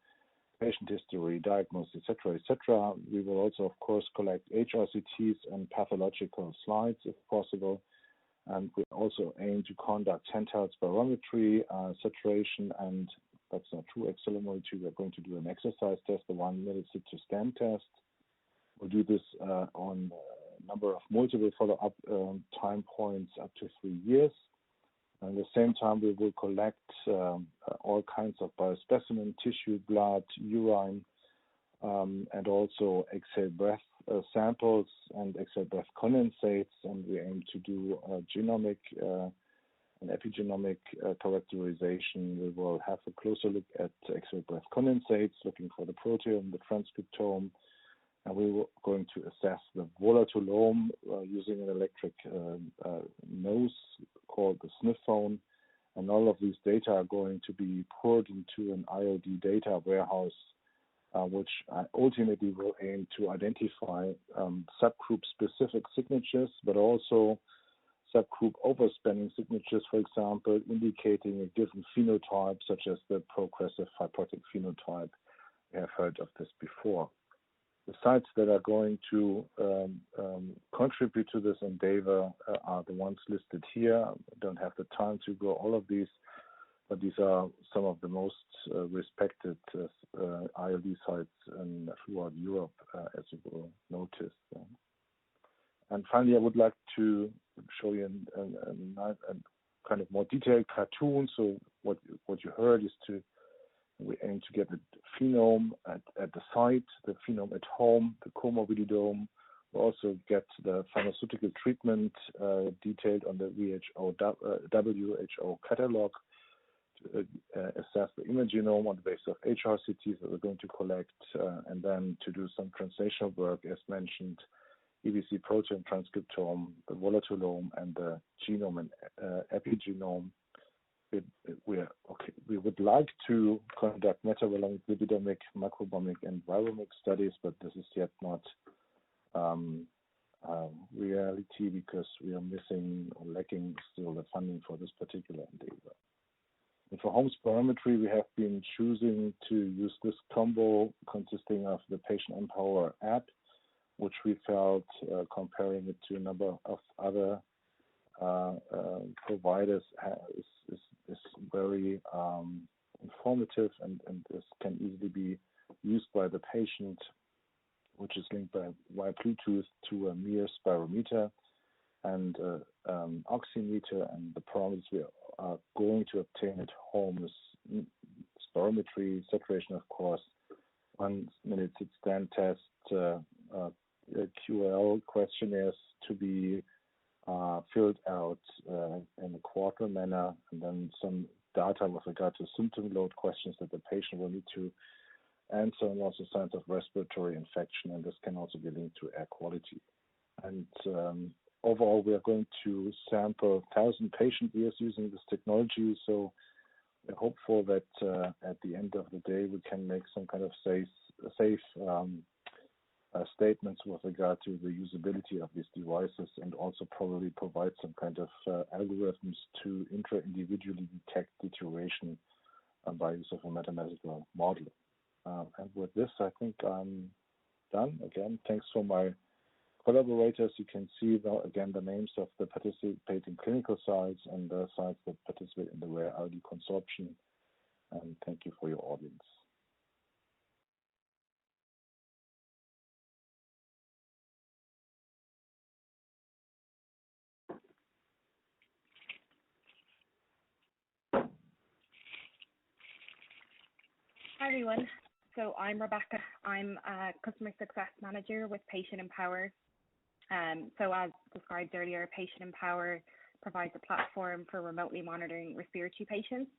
patient history, diagnosis, etc., etc. We will also, of course, collect HRCTs and pathological slides if possible. And we also aim to conduct handheld spirometry, saturation, and that's not true, accelerometry. We're going to do an exercise test, the 1-minute sit-to-stand test. We'll do this on a number of multiple follow-up time points up to 3 years. And at the same time, we will collect all kinds of biospecimen, tissue, blood, urine, and also exhale breath samples and exhale breath condensates. And we aim to do genomic and epigenomic characterization. We will have a closer look at exhale breath condensates, looking for the proteome, the transcriptome, and we were going to assess the volatilome using an electric nose called the sniff phone. And all of these data are going to be poured into an ILD data warehouse, which ultimately will aim to identify subgroup-specific signatures, but also subgroup overspanning signatures, for example, indicating a given phenotype, such as the progressive fibrotic phenotype. We have heard of this before. The sites that are going to contribute to this endeavor are the ones listed here. I don't have the time to go all of these, but these are some of the most respected ILD sites throughout Europe, as you will notice. And finally, I would like to show you a kind of more detailed cartoon. So what you heard is we aim to get the phenome at the site, the phenome at home, the comorbididome. We also get the pharmaceutical treatment detailed on the WHO catalog to assess the imagenome on the basis of HRCTs that we're going to collect, and then to do some translational work, as mentioned, EBC protein transcriptome, the volatilome, and the genome and epigenome. We would like to conduct metabolomic, lipidomic, macrobomic, and viromic studies, but this is yet not reality because we are missing or lacking still the funding for this particular endeavor. And for home spirometry, we have been choosing to use this combo consisting of the patientMpower app, which we felt comparing it to a number of other providers is very informative and this can easily be used by the patient, which is linked via Bluetooth to a mere spirometer and oximeter, and the parameters we are going to obtain at home is spirometry, saturation, of course, 1-minute sit-stand test, QL questionnaires to be filled out in a quarter manner, and then some data with regard to symptom load questions that the patient will need to answer, and also signs of respiratory infection, and this can also be linked to air quality. And overall, we are going to sample 1,000 patient years using this technology, so we're hopeful that at the end of the day, we can make some kind of safe statements with regard to the usability of these devices, and also probably provide some kind of algorithms to intra-individually detect deterioration by use of a mathematical model. And with this, I think I'm done. Again, thanks for my collaborators. You can see again the names of the participating clinical sites and the sites that participate in the Rare ILD Consortium. And thank you for your audience. Hi everyone. So I'm Rebecca. I'm a Customer Success Manager with patientMpower. So as described earlier, patientMpower provides a platform for remotely monitoring respiratory patients.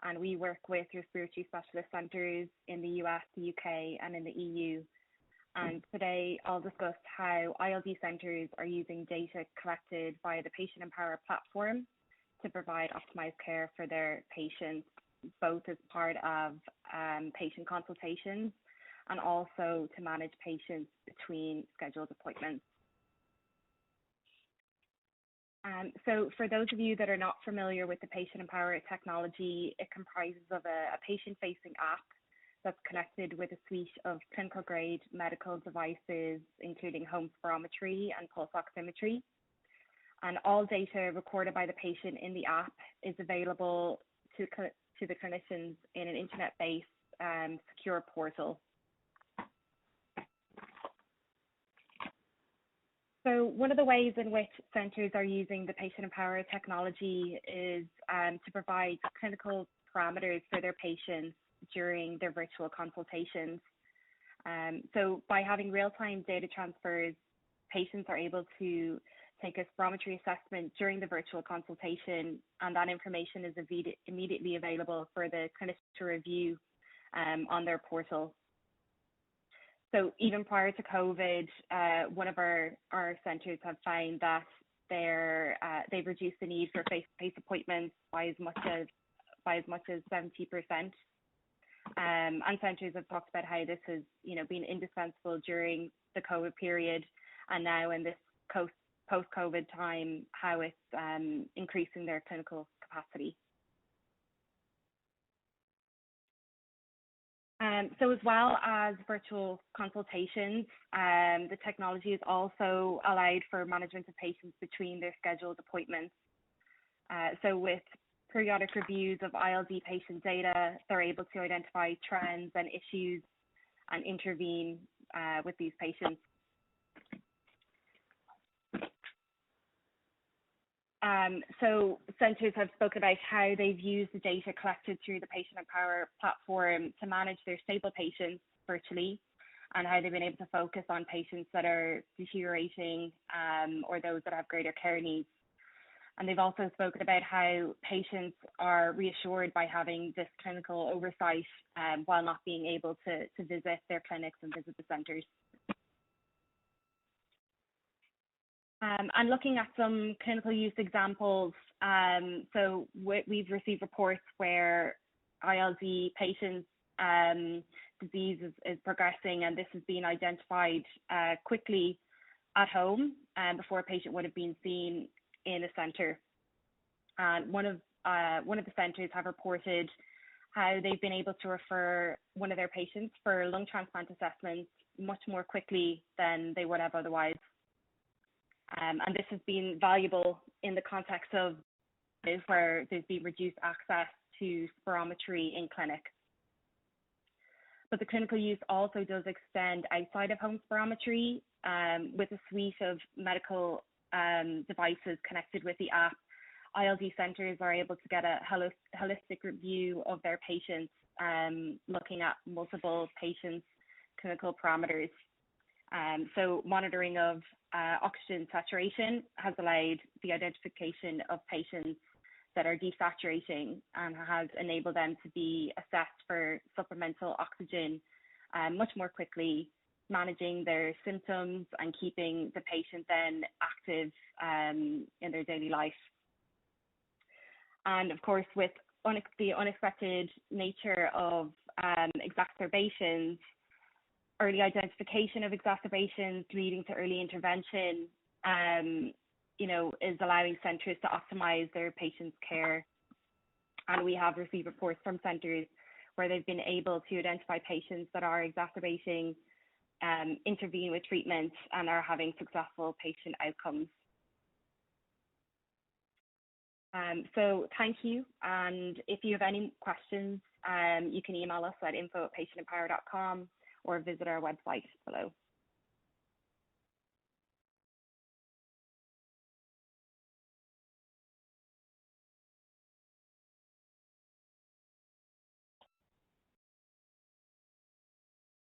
And we work with respiratory specialist centres in the US, the UK, and in the EU. And today I'll discuss how ILD centres are using data collected via the patientMpower platform to provide optimized care for their patients, both as part of patient consultations and also to manage patients between scheduled appointments. So for those of you that are not familiar with the patientMpower technology, it comprises of a patient-facing app that's connected with a suite of clinical-grade medical devices, including home spirometry and pulse oximetry. And all data recorded by the patient in the app is available to the clinicians in an internet-based secure portal. So one of the ways in which centres are using the patientMpower technology is to provide clinical parameters for their patients during their virtual consultations. So by having real-time data transfers, patients are able to take a spirometry assessment during the virtual consultation, and that information is immediately available for the clinician to review on their portal. So even prior to COVID, one of our centres have found that they've reduced the need for face-to-face appointments by as much as 70%. And centres have talked about how this has, been indispensable during the COVID period, and now in this post-COVID time, how it's increasing their clinical capacity. So as well as virtual consultations, the technology is also allowed for management of patients between their scheduled appointments. So with periodic reviews of ILD patient data, they're able to identify trends and issues and intervene with these patients. So centres have spoken about how they've used the data collected through the patientMpower platform to manage their stable patients virtually, and how they've been able to focus on patients that are deteriorating or those that have greater care needs. And they've also spoken about how patients are reassured by having this clinical oversight while not being able to visit their clinics and visit the centres. And looking at some clinical use examples, so we've received reports where ILD patients' disease is progressing, and this has been identified quickly at home before a patient would have been seen in a centre. And one of the centres have reported how they've been able to refer one of their patients for lung transplant assessments much more quickly than they would have otherwise. And this has been valuable in the context of where there's been reduced access to spirometry in clinic. But the clinical use also does extend outside of home spirometry with a suite of medical devices connected with the app. ILD centres are able to get a holistic review of their patients, looking at multiple patients' clinical parameters. So monitoring of oxygen saturation has allowed the identification of patients that are desaturating and has enabled them to be assessed for supplemental oxygen much more quickly, managing their symptoms and keeping the patient then active in their daily life. And of course, with the unexpected nature of exacerbations, early identification of exacerbations leading to early intervention, is allowing centres to optimise their patients' care. And we have received reports from centres where they've been able to identify patients that are exacerbating, intervene with treatment, and are having successful patient outcomes. So thank you. And if you have any questions, you can email us at info@patientMpower.com or visit our website below.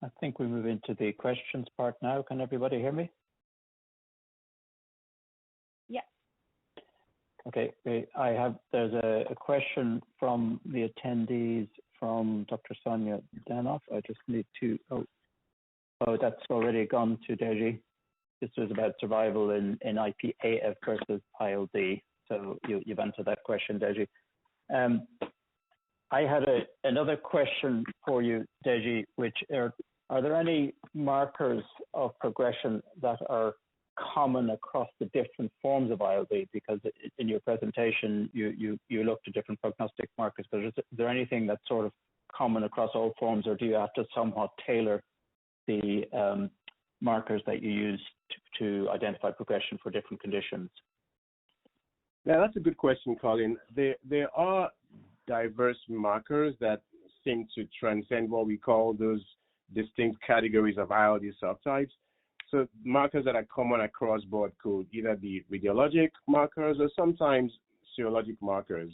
I think we move into the questions part now. Can everybody hear me? Yeah. Okay, great. There's a question from the attendees from Dr. Sonia Danoff. I just need to, oh, that's already gone to Deji. This was about survival in IPAF versus ILD. So you've answered that question, Deji. I had another question for you, Deji, which are there any markers of progression that are common across the different forms of ILD? Because in your presentation, you looked at different prognostic markers, but is there anything that's sort of common across all forms, or do you have to somewhat tailor the markers that you use to identify progression for different conditions? Yeah, that's a good question, Colin. There are diverse markers that seem to transcend what we call those distinct categories of ILD subtypes. So markers that are common across board could either be radiologic markers or sometimes serologic markers.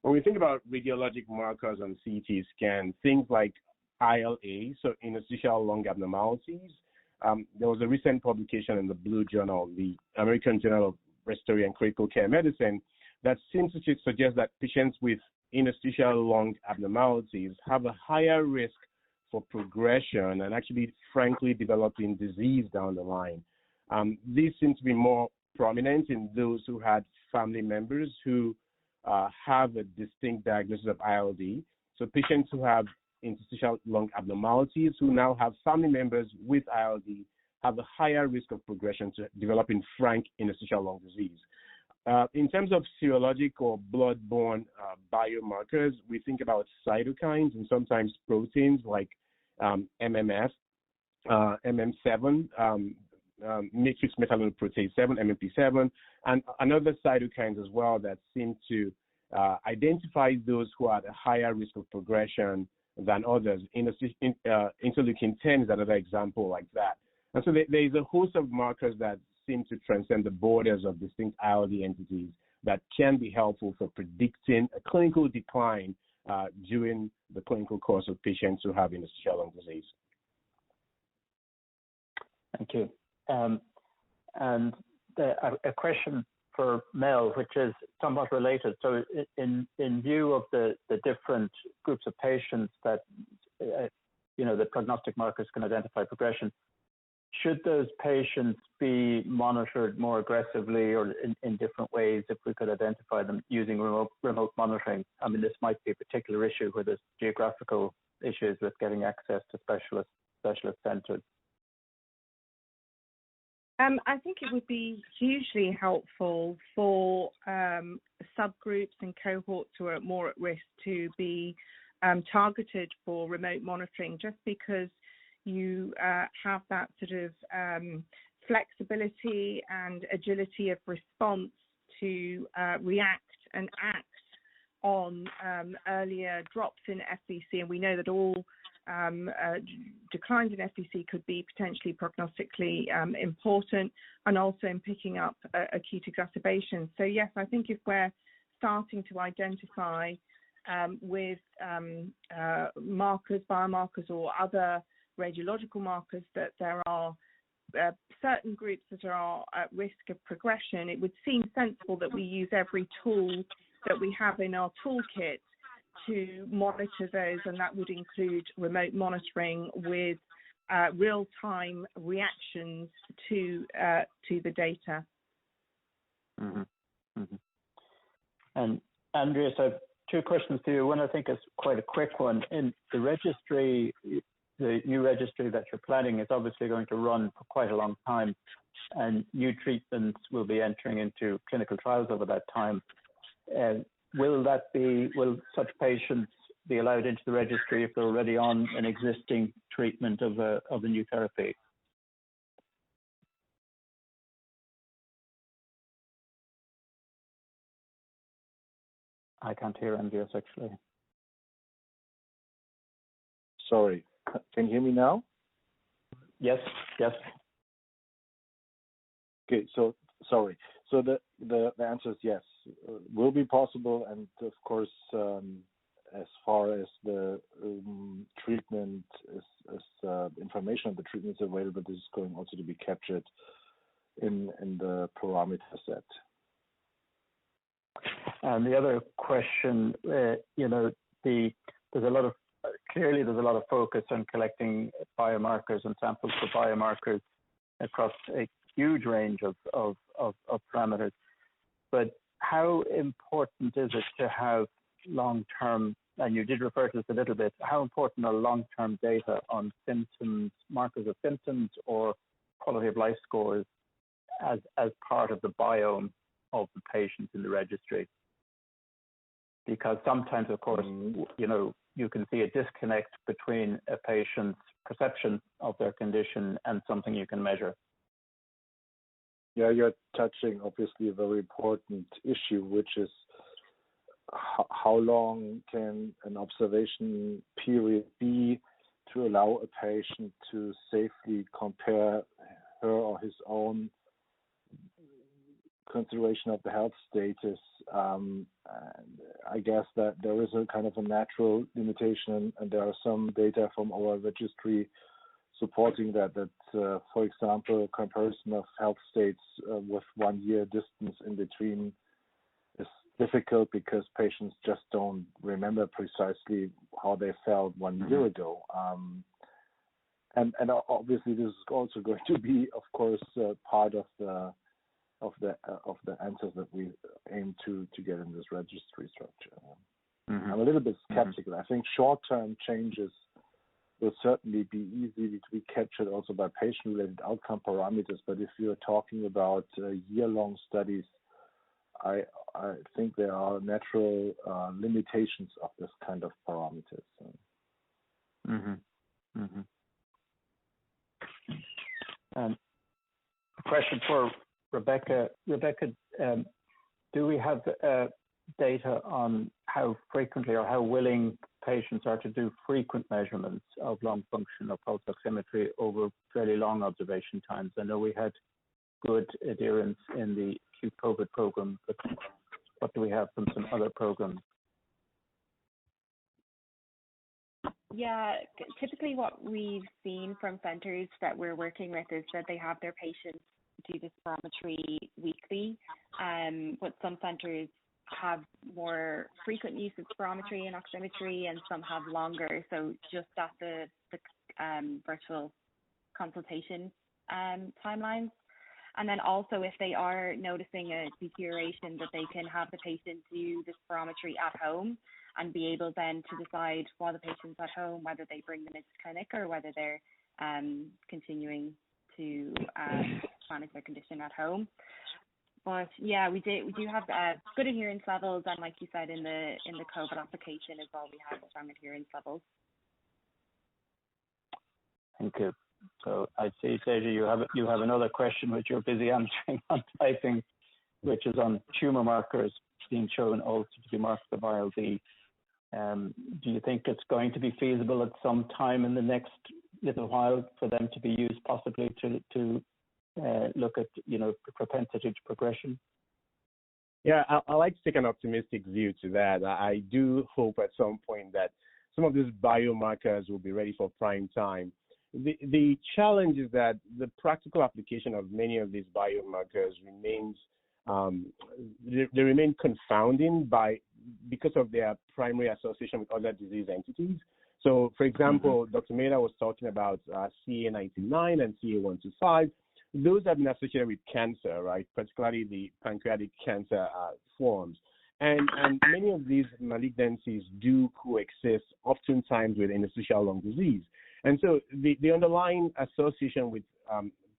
When we think about radiologic markers on CT scan, things like ILA, so interstitial lung abnormalities. There was a recent publication in the Blue Journal, the American Journal of Respiratory and Critical Care Medicine, that seems to suggest that patients with interstitial lung abnormalities have a higher risk for progression and actually, frankly, developing disease down the line. These seem to be more prominent in those who had family members who have a distinct diagnosis of ILD. So patients who have interstitial lung abnormalities who now have family members with ILD have a higher risk of progression to developing frank interstitial lung disease. In terms of serologic or blood-borne biomarkers, we think about cytokines and sometimes proteins like MMF, MM7, matrix metalloprotease 7, MMP7, and other cytokines as well that seem to identify those who are at a higher risk of progression than others. Interleukin 10 is another example like that. And so there is a host of markers that seem to transcend the borders of distinct ILD entities that can be helpful for predicting a clinical decline during the clinical course of patients who have interstitial lung disease. Thank you. And a question for Mel, which is somewhat related. So in view of the different groups of patients that, the prognostic markers can identify progression, should those patients be monitored more aggressively or in different ways if we could identify them using remote monitoring? I mean, this might be a particular issue where there's geographical issues with getting access to specialist centres. I think it would be hugely helpful for subgroups and cohorts who are more at risk to be targeted for remote monitoring, just because you have that sort of flexibility and agility of response to react and act on earlier drops in FVC. And we know that all declines in FVC could be potentially prognostically important, and also in picking up acute exacerbations. So yes, I think if we're starting to identify with markers, biomarkers or other radiological markers that there are certain groups that are at risk of progression, it would seem sensible that we use every tool that we have in our toolkit to monitor those, and that would include remote monitoring with real-time reactions to the data. Mm-hmm. Mm-hmm. And Andreas, I have two questions to you. One I think is quite a quick one. In the registry, the new registry that you're planning is obviously going to run for quite a long time, and new treatments will be entering into clinical trials over that time. Will such patients be allowed into the registry if they're already on an existing treatment of a new therapy? I can't hear Andreas actually. Sorry, can you hear me now? Yes. Okay, so sorry. So the answer is yes, will be possible, and of course, as far as the treatment is information of the treatments available, this is going also to be captured in the parameter set. And the other question, there's a lot of focus on collecting biomarkers and samples for biomarkers across a huge range of parameters. But how important is it to have long-term, and you did refer to this a little bit, how important are long-term data on symptoms, markers of symptoms, or quality of life scores as part of the biome of the patient in the registry? Because sometimes, of course, you can see a disconnect between a patient's perception of their condition and something you can measure. Yeah, you're touching obviously a very important issue, which is how long can an observation period be to allow a patient to safely compare her or his own consideration of the health status. And I guess that there is a kind of a natural limitation, and there are some data from our registry supporting that, for example, comparison of health states with 1 year distance in between is difficult because patients just don't remember precisely how they felt 1 year ago. And obviously this is also going to be, of course, part of the answers that we aim to get in this registry structure. I'm a little bit skeptical. I think short-term changes will certainly be easy to be captured also by patient-related outcome parameters. But if you're talking about year-long studies, I think there are natural limitations of this kind of parameters. A question for Rebecca. Rebecca, do we have data on how frequently or how willing patients are to do frequent measurements of lung function or pulse oximetry over fairly long observation times? I know we had good adherence in the acute COVID program, but what do we have from some other programs? Yeah, typically what we've seen from centres that we're working with is that they have their patients do the spirometry weekly, but some centres have more frequent use of spirometry and oximetry, and some have longer. So just at the virtual consultation timelines. And then also if they are noticing a deterioration, that they can have the patient do the spirometry at home and be able then to decide while the patient's at home whether they bring them into clinic or whether they're continuing to manage their condition at home. But yeah, we do have good adherence levels, and like you said, in the COVID application as well, we have strong adherence levels. Thank you. So I see, Seja, you have another question which you're busy answering on typing, which is on tumor markers being shown also to be markers of ILD. Do you think it's going to be feasible at some time in the next little while for them to be used possibly to look at, propensity to progression? Yeah, I like to take an optimistic view to that. I do hope at some point that some of these biomarkers will be ready for prime time. The challenge is that the practical application of many of these biomarkers remains, they remain confounding because of their primary association with other disease entities. So, for example, Dr. Mehta was talking about CA99 and CA125. Those have been associated with cancer, right? Particularly the pancreatic cancer forms. And many of these malignancies do coexist oftentimes with interstitial lung disease. And so the underlying association with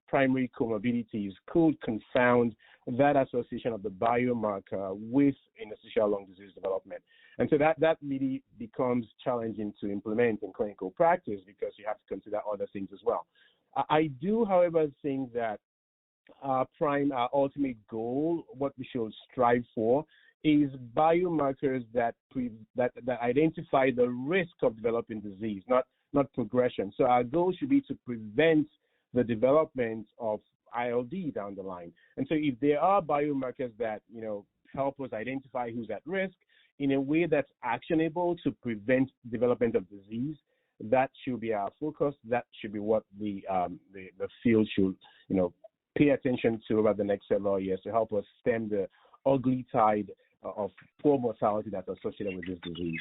primary comorbidities could confound that association of the biomarker with interstitial lung disease development. And so that really becomes challenging to implement in clinical practice because you have to consider other things as well. I do, however, think that our ultimate goal, what we should strive for, is biomarkers that identify the risk of developing disease, not progression. So our goal should be to prevent the development of ILD down the line. And so if there are biomarkers that, help us identify who's at risk in a way that's actionable to prevent development of disease, that should be our focus. That should be what the field should, pay attention to over the next several years to help us stem the ugly tide of poor mortality that's associated with this disease.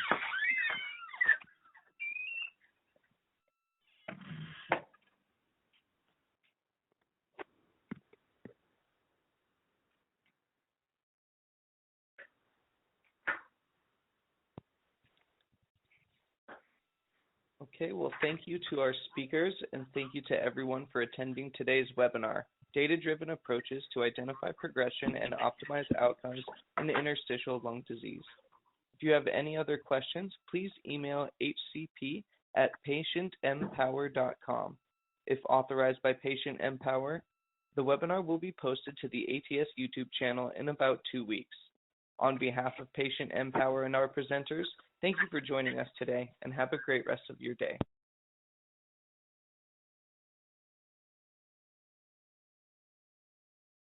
Okay, well, thank you to our speakers and thank you to everyone for attending today's webinar, Data-Driven Approaches to Identify Progression and Optimize Outcomes in Interstitial Lung Disease. If you have any other questions, please email hcp@patientmpower.com. If authorized by patientMpower, the webinar will be posted to the ATS YouTube channel in about 2 weeks. On behalf of patientMpower and our presenters, thank you for joining us today and have a great rest of your day.